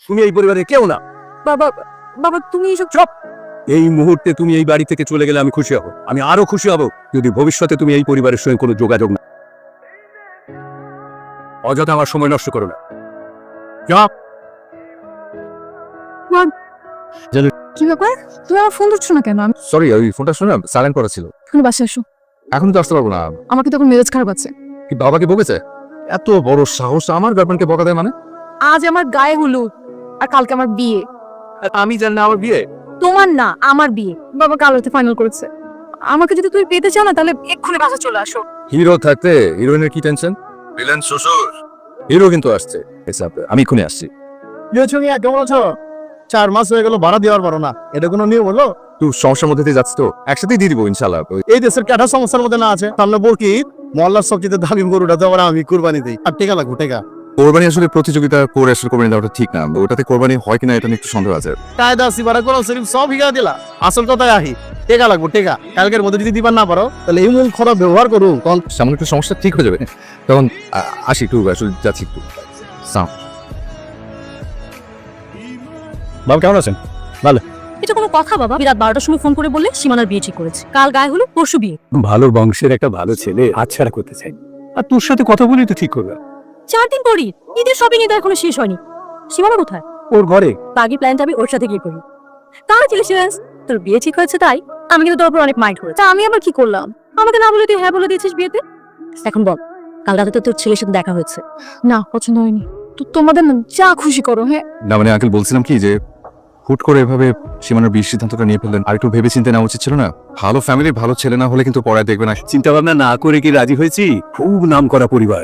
তুমি এই পরিবারের কেউ না। বাবা বাবা তুমি এসব চুপ! এই মুহূর্তে তুমি এই বাড়ি থেকে চলে গেলে আমি খুশি হব। আমি আরো খুশি হব যদি ভবিষ্যতে তুমি এই পরিবারের সঙ্গে কোনো যোগাযোগ না। অযথা আমার সময় নষ্ট করো না। কি ব্যাপার? তুমি আমার ফোন ধরছো না কেন? আমি সরি, ওই ফোনটা শুনে সাইলেন্ট করা ছিল। তুমি বাসায় এসো। এখন তো আসতে পারবো না। আমার কিন্তু এখন মেজাজ খারাপ আছে। কি বাবাকে বকেছে? এত বড় সাহস আমার গার্লফ্রেন্ডকে বকা দেয় মানে? আজ আমার গায়ে হলুদ আর কালকে আমার বিয়ে। আমি জানি না আমার বিয়ে। তোমার না, আমার বিয়ে। বাবা কাল রাতে ফাইনাল করেছে। আমাকে যদি তুমি পেতে চাও না তাহলে এক্ষুনি বাসা চলে আসো। হিরো থাকতে হিরোইনের কি টেনশন? ভিলেন শ্বশুর, হিরো কিন্তু আসছে। আমি এক্ষুনি আসছি। কেমন আছো? 4 মাস হয়ে গেল ভাড়া দেওয়ার পারো না, এটা কোনো নিয়ম হলো? তুই সমস্যার মধ্যে দিয়ে যাচ্ছিস তো, একসাথেই দিয়ে দিব ইনশাল্লাহ। এই দেশের ক্যাটা সমস্যার মধ্যে না আছে, সামনে বলকি মহল্লার সবচেয়ে দামি গরুটা তো আবার আমি কুরবানি দিই, আর টেকা লাগবো টেকা। কোরবানি আসলে প্রতিযোগিতা করে আসলে কোরবানি দেওয়াটা ঠিক না। ওটাতে কোরবানি হয় কিনা এটা নিয়ে একটু সন্দেহ আছে। কায়দা সিবারা করো সিরিফ সব হিগা দিলা, আসল কথায় আহি টেকা লাগবো টেকা। কালকের মধ্যে যদি দিবার না পারো তাহলে এই মূল খরচ ব্যবহার করুন, তখন সামনে একটু সমস্যা ঠিক হয়ে যাবে। তখন আসি, একটু আসলে যাচ্ছি একটু। বাবা কেমন আছেন? এটা কোনো কথা বাবা? রাত 12টার সময় ফোন করে বললে সীমানার বিয়ে ঠিক করেছে। কাল গায়ে হলুদ, পরশু বিয়ে। ভালো বংশের একটা ভালো ছেলে হাতছাড়া করতে চাই, আর তোর সাথে কথা বলি তো ঠিক করবে। 4 দিন পরই ঈদের শপিং ঈদ এখনো শেষ হয়নি। সীমানা কোথায়? ওর ঘরে। বাকি প্ল্যানটা আমি ওর সাথে গিয়ে করি। কংগ্রাচুলেশনস, তোর বিয়ে ঠিক হয়েছে। তাই আমি কিন্তু তোর উপর অনেক মাইন্ড করেছি। তা আমি আবার কি করলাম? আমাকে না বলে তুই হ্যাঁ বলে দিয়েছিস বিয়েতে। এখন বল, কাল রাতে তো তোর ছেলের সাথে দেখা হয়েছে। না, পছন্দ হয়নি। তো তোমাদের না যা খুশি করো। হ্যাঁ না মানে আঙ্কেল বলছিলাম কি যে হুট করে এভাবে সীমানার বিয়ের সিদ্ধান্তটা নিয়ে ফেললেন, আর একটু ভেবে চিন্তে নেওয়া উচিত ছিল না? ভালো ফ্যামিলির ভালো ছেলে না হলে কিন্তু পড়ায় দেখবে না। চিন্তা ভাবনা না করে কি রাজি হয়েছি? খুব নাম করা পরিবার,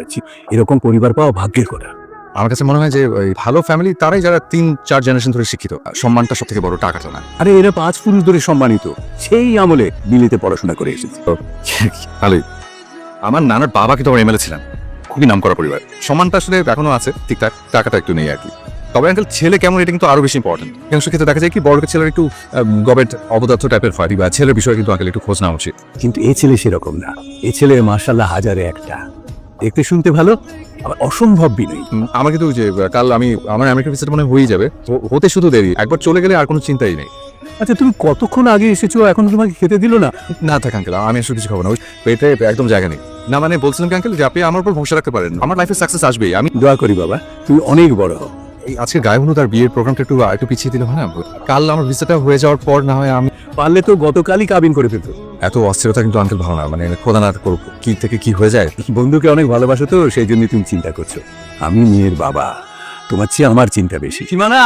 এরকম পরিবার পাওয়া ভাগ্যের কথা। আমার কাছে মনে হয় যে ওই ভালো ফ্যামিলি তারাই যারা 3-4 জেনারেশন ধরে শিক্ষিত। সম্মানটা সব থেকে বড়, টাকাটা না। আরে এরা 5 পুরুষ ধরে সম্মানিত, সেই আমলে দিল্লিতে পড়াশোনা করে এসেছে। ভালোই। আমার নানার বাবা কিন্তু আমার এমএলএ ছিলেন, খুবই নাম করা পরিবার। সম্মানটা আসলে এখনো আছে ঠিকঠাক, টাকাটা একটু নেই আর কি। তবে আঙ্কেল ছেলে কেমন এটা কিন্তু আরো বেশি ইম্পর্টেন্ট। অংশ ক্ষেত্রে দেখা যায় কি বড় ছেলের একটু গবেট অবদার্থ টাইপের হয়, বা ছেলের বিষয়ে কিন্তু আঙ্কেল একটু খোঁজ নেওয়া উচিত। কিন্তু এ ছেলে সেরকম না। এ ছেলে মাশাআল্লাহ হাজারে একটা, দেখতে শুনতে ভালো, আবার অসম্ভব বিনয়ী। আমার কিন্তু যে কাল আমার আমেরিকা ভিসাটা মনে হয়ে যাবে, হতে শুধু দেরি। একবার চলে গেলে আর কোনো চিন্তাই নেই। আচ্ছা তুমি কতক্ষণ আগে এসেছো, এখন তোমাকে খেতে দিল না? না থাক আঙ্কেল, আমি আসলে কিছু খাবো না, ওই পেটে একদম জায়গা নেই। না মানে বলছিলাম কি আঙ্কেল যে আপনি আমার উপর ভরসা রাখতে পারেন, আমার লাইফে সাকসেস আসবেই। আমি দোয়া করি বাবা, তুমি অনেক বড় হও। এই আজকে গায়ে হলুদ আর বিয়ের প্রোগ্রামটা একটু পিছিয়ে দিলে হয় না? কাল আমার ভিসাটা হয়ে যাওয়ার পর না হয় আমি পারলে তো গতকালই কাবিন করে ফেলতো। এত অস্থিরতা কিন্তু আঙ্কেল ভালো না, মানে খোদা না করুক কি থেকে কি হয়ে যায়। বন্ধুকে অনেক ভালোবাসো তো, সেই জন্য তুমি চিন্তা করছো। আমি মেয়ের বাবা, তোমার চেয়ে আমার চিন্তা বেশি। সীমানা,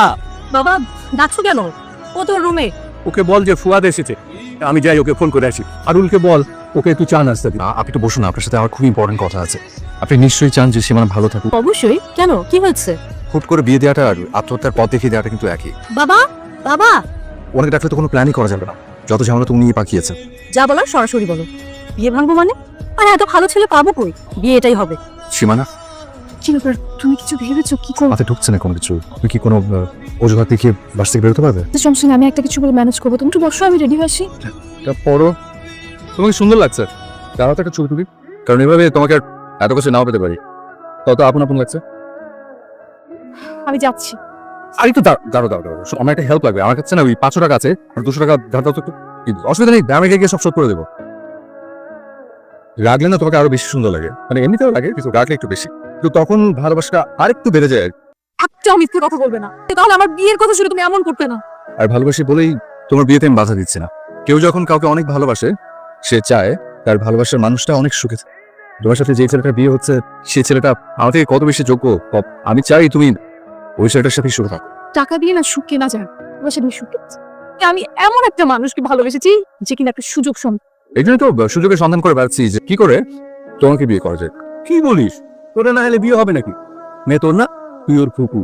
বাবা ডাকছো কেন? ও তোর রুমে। ওকে বল যে ফুয়াদ এসেছে, আমি যাই ওকে ফোন করে আসি। আরুলকে বল ওকে একটু চা নাস্তা দিই। আপনি একটু বসুন, আপনার সাথে আমার খুব ইম্পর্টেন্ট কথা আছে। আপনি নিশ্চয়ই চান যে সীমানা ভালো থাকুক। অবশ্যই। কেন, কি হয়েছে? হুট করে বিয়ে দেওয়াটা আর আত্মহত্যার পথ দেখিয়ে দেওয়াটা কিন্তু একই। বাবা বাবা ওনাকে ডাকলে তো কোনো প্ল্যানই করা যাবে না, যত ঝামেলা তো উনিই পাকিয়েছেন। যা বলার সরাসরি বলো। বিয়ে ভাঙবো মানে? আর এত ভালো ছেলে পাবো কই? বিয়ে এটাই হবে। সীমানা, কি ব্যাপার? তুমি কিছু ভেবেছো? কি করবো? মাথায় ঢুকছে না কোনো কিছু। তুমি কি কোনো অজুহাত দেখিয়ে বাস থেকে বেরোতে পারবে? সমস্যা নেই, আমি একটা কিছু বলে ম্যানেজ করবো। তুমি একটু বসো, আমি রেডি হয়ে আসি। এটা পড়ো, তোমাকে সুন্দর লাগছে। দাঁড়াও তো একটা ছবি তুলি, কারণ এভাবে তোমাকে আর এত কিছু নাও পেতে পারি। তত আপন আপন লাগছে। আমি যাচ্ছি। আর একটু দাঁড়ো, আমার একটা হেল্প লাগবে। আমার কাছে না ওই 500 টাকা আছে, আর 200 টাকা ধার দাও তো একটু। অসুবিধা নেই, আমেরিকা গিয়ে সব শোধ করে দেবো। রাগলে না তোমাকে আরো বেশি সুন্দর লাগে, মানে এমনিতেও লাগে কিন্তু রাগলে একটু বেশি। তো তখন ভালোবাসাটা আরেকটু বেড়ে যায়। একটা মিথ্যে কথা বলবে না, তাহলে আমার বিয়ের কথা শুনে তুমি এমন করতে না। আর ভালোবাসি বলেই তোমার বিয়েতে আমি বাধা দিচ্ছি না। কেউ যখন কাউকে অনেক ভালোবাসে, সে চায় তার ভালোবাসার মানুষটা অনেক সুখে থাকে। তোমার সাথে যে ছেলেটা বিয়ে হচ্ছে, সেই ছেলেটা আমার থেকে কত বেশি যোগ্য। আমি চাই তুমি ওই ছেলেটার সাথে সুখে থাকো। টাকা দিয়ে না সুখ কেনা যায়, আমার সাথে সুখ কেনা যায়। আমি এমন একটা মানুষকে ভালোবেসেছি যে কিনা একটা সুযোগ এই জন্য তো সুযোগের সন্ধান করে বেড়াচ্ছি যে কি করে তোমাকে বিয়ে করা যায়। কি বলিস? তোরা না হলে বিয়ে হবে নাকি? মেয়ে তোর না, তুই ওর ফুকু।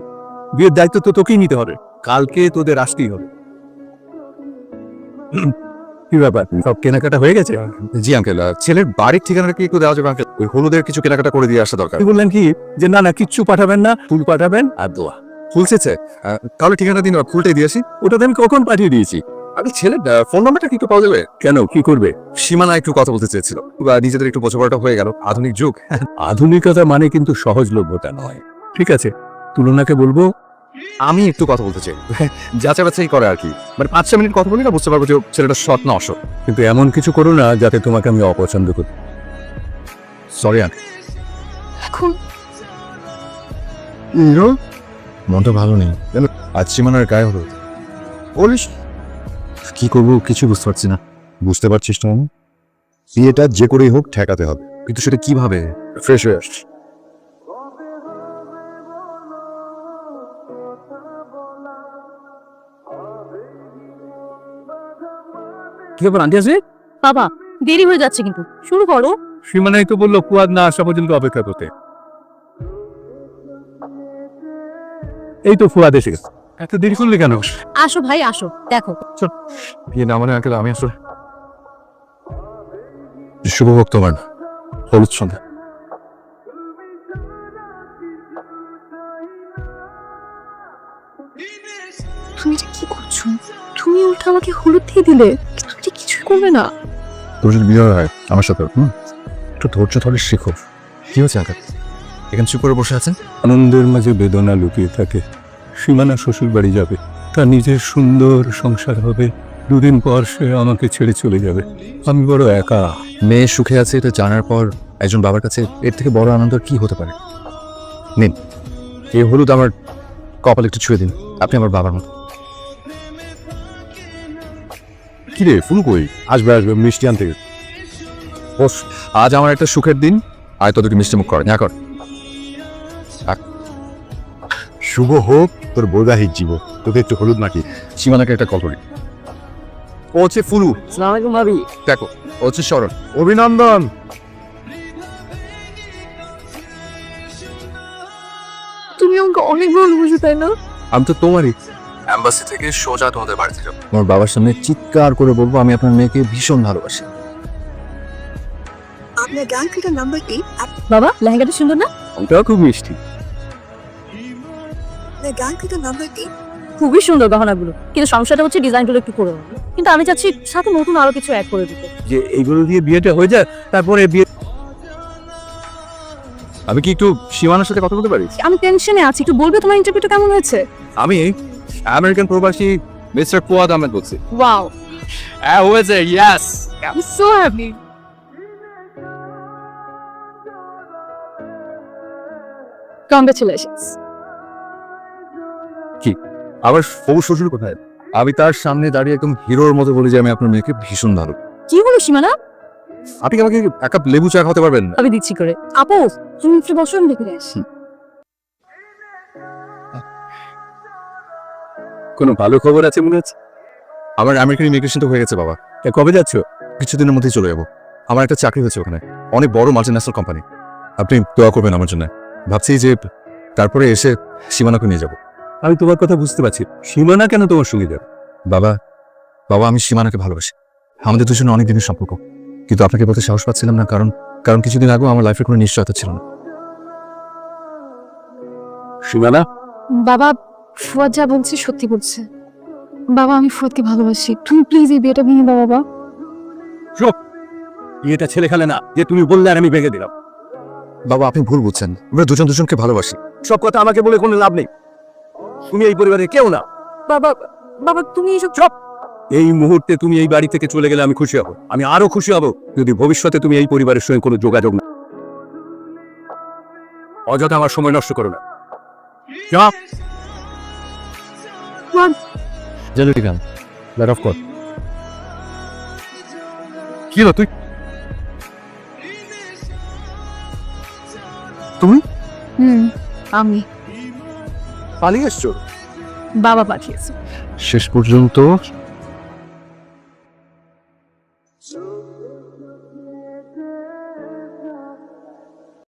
বিয়ের দায়িত্ব তো তোকেই নিতে হবে, কালকে তোদের আসতেই হবে। কি ব্যাপার, সব কেনাকাটা হয়ে গেছে? জি আঙ্কেল, ছেলের বাড়ির ঠিকানাটা কি একটু দেওয়া যাবে আঙ্কেল? ওই হলুদের কিছু কেনাকাটা করে দিয়ে আসা দরকার। বললেন কি যে না কিচ্ছু পাঠাবেন না, ফুল পাঠাবেন আর দোয়া। ফুল চেয়েছে, তাহলে ঠিকানা দিন, ফুলটাই দিয়ে আসি। ওটাতে আমি কখন পাঠিয়ে দিয়েছি। আমি ছেলের ফোন নাম্বারটা কি একটু পাওয়া যাবে? কেন, কি করবে? সীমানা একটু কথা বলতে চেয়েছিল, বা নিজেদের একটু বোঝাপড়াটা হয়ে গেল। আধুনিক যুগ, আধুনিকতা মানে কিন্তু সহজলভ্যতা নয়। ঠিক আছে, তুলনাকে বলবো আমি একটু কথা বলতে চাই যাচাই বাছাই করে আর কি, মানে 5-6 মিনিট কথা বলি না, বুঝতে পারবো যে ছেলেটা সৎ না অসৎ। কিন্তু এমন কিছু করো না যাতে তোমাকে আমি অপছন্দ করি। Sorry uncle. এখন মনটা ভালো নেই, আজ সীমানার গায়ে হলো। বলিস কি করবো কিছু বুঝতে পারছি না। বুঝতে পারছিস না? বিয়েটা যে করেই হোক ঠেকাতে হবে। কিন্তু সেটা কিভাবে? ফ্রেশ হয়ে আসছি। কি ব্যাপার আন্টি আসবে? বাবা দেরি হয়ে যাচ্ছে, কিন্তু শুরু করো। সীমানাই তো বললো ফুয়াদ না আসা পর্যন্ত অপেক্ষা করতে। এই তো ফুয়াদ এসে গেছে, এত দেরি করলে কেন? আসো ভাই আসো, দেখো। বিয়ে না মানে আঙ্কেল আমি আসলে শুভ হোক তোমার হলুদ সন্ধ্যা। তুমি এটা কি করছো? তুমি উল্টা আমাকে হলুদ দিয়ে দিলে, তুমি এটা কিছুই করবে না। তোর যদি বিয়ে হয় আমার সাথে একটু ধৈর্য ধরে শেখো। কি হচ্ছে আঙ্কেল এখানে চুপ করে বসে আছেন? আনন্দের মাঝে বেদনা লুকিয়ে থাকে। সীমানা শ্বশুর বাড়ি যাবে, তার নিজের সুন্দর সংসার হবে। 2 দিন পর সে আমাকে ছেড়ে চলে যাবে। আমি বড় একা। মেয়ে সুখে আছে এটা জানার পর একজন বাবার কাছে এর থেকে বড় আনন্দ আর কি হতে পারে? নিন এই হলুদ আমার কপাল একটু ছুঁয়ে দিন, আপনি আমার বাবার মতো। কি রে ফুল কই? আসবে আসবে, মিষ্টি আনতে গেছে। বস, আজ আমার একটা সুখের দিন, আয় তোদেরকে মিষ্টি মুখ করে না কর। শুভ হোক তোর বৈবাহিক জীবন। তোকে একটু হলুদ নাকি? সীমানাকে একটা কল করি। ও হচ্ছে ফুলু, আসসালামু আলাইকুম ভাবি। দেখো ও হচ্ছে শরণ। অভিনন্দন। তুমি আমাকে অনেক ভালোবাসো, তাই না? আমি তো তোমারই। অ্যাম্বাসি থেকে সোজা তোমাদের বাড়িতে যাবো। আমার বাবার সামনে চিৎকার করে বলবো আমি আপনার মেয়েকে ভীষণ ভালোবাসি। আপনার ব্যাংকের নাম্বারটি বাবা লেহেঙ্গাটা সুন্দর না? ওটাও খুব মিষ্টি। আপনার ব্যাংকের নাম্বারটি খুবই সুন্দর গহনাগুলো, কিন্তু সমস্যাটা হচ্ছে ডিজাইনগুলো একটু করে দাও। কিন্তু আমি চাচ্ছি সাথে নতুন আরো কিছু অ্যাড করে দিতে। যে এইগুলো দিয়ে বিয়েটা হয়ে যায়, তারপরে বিয়ে। আমি কি একটু সীমানার সাথে কথা বলতে পারি? আমি টেনশনে আছি, একটু বলবে তোমার ইন্টারভিউটা কেমন হয়েছে? আমি আমেরিকান প্রবাসী মিস্টার ফুয়াদ আহমেদ বলছি। ওয়াও, হ্যাঁ হয়েছে, yes. I so happy. Congratulations. আবার হবু শ্বশুর কোথায়? আমি তার সামনে দাঁড়িয়ে একদম হিরোর মতো বলি যে আমি আপনার মেয়েকে ভীষণ ভালো। কি হলো সীমানা? আপনি কি আমাকে এক কাপ লেবু চা খাওয়াতে পারবেন? আমি দিচ্ছি করে। আপু তুমি একটু বসো, আমি দেখে আসি। কোনো ভালো খবর আছে মনে হচ্ছে? আমার আমেরিকান ইমিগ্রেশন তো হয়ে গেছে বাবা। তা কবে যাচ্ছ? কিছুদিনের মধ্যেই চলে যাবো। আমার একটা চাকরি হয়েছে ওখানে, অনেক বড় মাল্টিন্যাশনাল কোম্পানি। আপনি দোয়া করবেন আমার জন্য। ভাবছি যে তারপরে এসে সীমানাকে নিয়ে যাব। আমি তোমার কথা বুঝতে পারছি, সীমানা কেন তোমার সঙ্গে যাবে? বাবা বাবা আমি সীমানাকে ভালোবাসি, আমাদের দুজনে অনেক দিনের সম্পর্ক। কিন্তু আপনাকে বলতে সাহস পাচ্ছিলাম না, কারণ কারণ কিছুদিন আগেও আমার লাইফের কোনো নিশ্চয়তা ছিল না। সীমানা, বাবা ফুয়াদ যা বলছে সত্যি বলছে। বাবা আমি ফুয়াদকে ভালোবাসি, তুমি প্লিজ এই বিয়েটা ভেঙে দাও বাবা। বিয়েটা ছেলে খেলে না যে তুমি বললে আর আমি ভেঙে দিলাম। বাবা আপনি ভুল বুঝছেন, আমরা দুজন দুজনকে ভালোবাসি। সব কথা আমাকে বলে কোনো লাভ নেই। তুমি এই পরিবারে কেউ না। বাবা বাবা তুমি এসব চুপ! এই মুহূর্তে তুমি এই বাড়ি থেকে চলে গেলে আমি খুশি হব। আমি আরো খুশি হব যদি ভবিষ্যতে তুমি এই পরিবারের সঙ্গে কোনো যোগাযোগ না। অযথা আমার সময় নষ্ট করো না। চুপ! জেলুটি গান লেট অফ কর। কি হলো তুই? তুমি আমি পালিয়ে এসছো? বাবা পাঠিয়েছে। শেষ পর্যন্ত